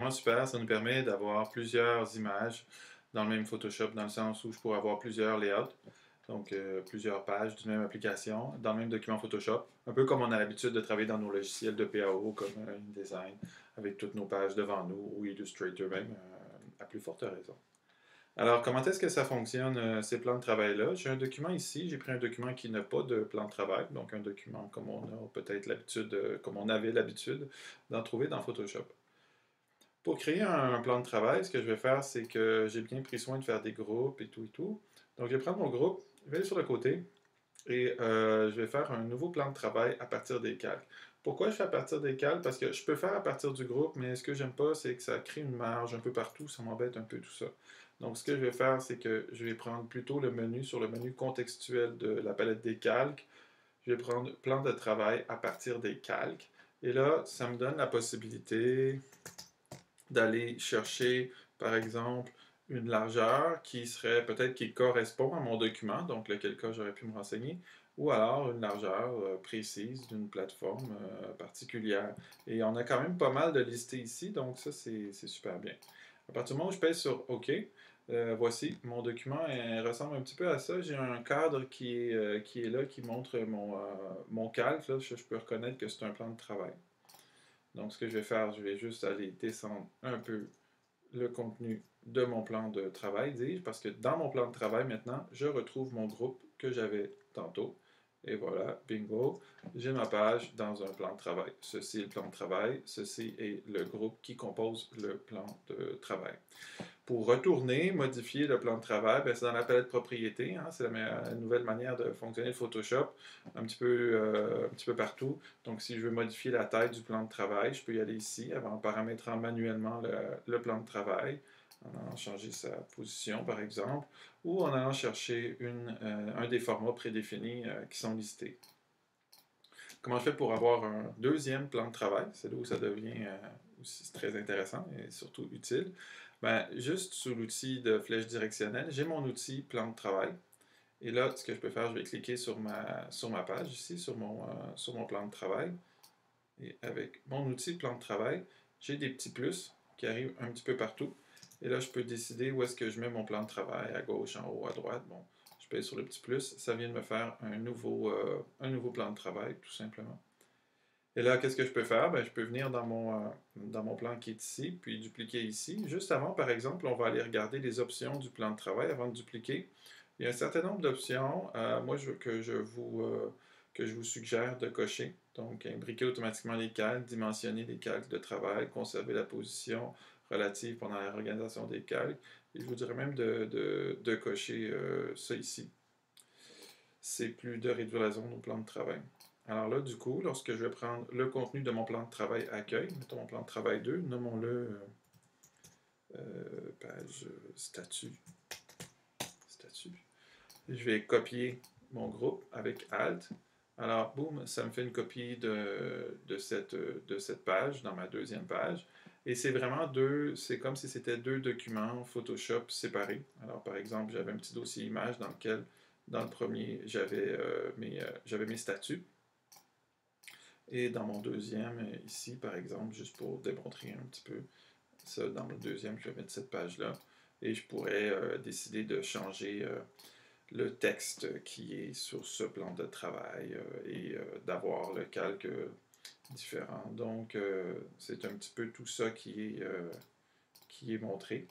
Vraiment super, ça nous permet d'avoir plusieurs images dans le même Photoshop, dans le sens où je pourrais avoir plusieurs layouts, donc plusieurs pages d'une même application, dans le même document Photoshop, un peu comme on a l'habitude de travailler dans nos logiciels de PAO, comme InDesign, avec toutes nos pages devant nous, ou Illustrator même, à plus forte raison. Alors, comment est-ce que ça fonctionne, ces plans de travail-là? J'ai un document ici, j'ai pris un document qui n'a pas de plan de travail, donc un document comme on a peut-être l'habitude, comme on avait l'habitude d'en trouver dans Photoshop. Pour créer un plan de travail, ce que je vais faire, c'est que j'ai bien pris soin de faire des groupes et tout et tout. Donc, je vais prendre mon groupe, je vais aller sur le côté et je vais faire un nouveau plan de travail à partir des calques. Pourquoi je fais à partir des calques? Parce que je peux faire à partir du groupe, mais ce que j'aime pas, c'est que ça crée une marge un peu partout, ça m'embête un peu tout ça. Donc, ce que je vais faire, c'est que je vais prendre plutôt le menu sur le menu contextuel de la palette des calques. Je vais prendre plan de travail à partir des calques. Et là, ça me donne la possibilité d'aller chercher, par exemple, une largeur qui serait peut-être qui correspond à mon document, donc lequel cas j'aurais pu me renseigner, ou alors une largeur précise d'une plateforme particulière. Et on a quand même pas mal de listés ici, donc ça c'est super bien. À partir du moment où je pèse sur OK, voici, mon document ressemble un petit peu à ça. J'ai un cadre qui est là, qui montre mon calque. Là. Je peux reconnaître que c'est un plan de travail. Donc, ce que je vais faire, je vais juste aller descendre un peu le contenu de mon plan de travail, dis-je, parce que dans mon plan de travail, maintenant, je retrouve mon groupe que j'avais tantôt. Et voilà, bingo, j'ai ma page dans un plan de travail. Ceci est le plan de travail, ceci est le groupe qui compose le plan de travail. Pour retourner, modifier le plan de travail, ben, c'est dans la palette propriété. Hein, c'est la nouvelle manière de fonctionner le Photoshop, un petit peu partout. Donc, si je veux modifier la taille du plan de travail, je peux y aller ici, en paramétrant manuellement le plan de travail, en allant changer sa position, par exemple, ou en allant chercher un des formats prédéfinis qui sont listés. Comment je fais pour avoir un deuxième plan de travail? C'est là où ça devient aussi très intéressant et surtout utile. Ben, juste sous l'outil de flèche directionnelle, j'ai mon outil plan de travail. Et là, ce que je peux faire, je vais cliquer sur ma page ici, sur mon plan de travail. Et avec mon outil plan de travail, j'ai des petits plus qui arrivent un petit peu partout. Et là, je peux décider où est-ce que je mets mon plan de travail, à gauche, en haut, à droite. Bon, je paye sur le petit plus, ça vient de me faire un nouveau plan de travail, tout simplement. Et là, qu'est-ce que je peux faire? Ben, je peux venir dans mon plan qui est ici, puis dupliquer ici. Juste avant, par exemple, on va aller regarder les options du plan de travail avant de dupliquer. Il y a un certain nombre d'options, que je vous suggère de cocher. Donc, imbriquer automatiquement les calques, dimensionner les calques de travail, conserver la position relative pendant la réorganisation des calques. Et je vous dirais même de cocher ça ici. C'est plus de réduire la zone au plan de travail. Alors là, du coup, lorsque je vais prendre le contenu de mon plan de travail accueil, mettons mon plan de travail 2, nommons-le page statut. Je vais copier mon groupe avec Alt. Alors, boum, ça me fait une copie de cette page dans ma deuxième page. Et c'est vraiment c'est comme si c'était deux documents Photoshop séparés. Alors, par exemple, j'avais un petit dossier image dans lequel, dans le premier, j'avais mes statuts. Et dans mon deuxième, ici, par exemple, juste pour démontrer un petit peu ça, dans le deuxième, je vais mettre cette page-là. Et je pourrais décider de changer le texte qui est sur ce plan de travail et d'avoir le calque différent. Donc, c'est un petit peu tout ça qui est montré.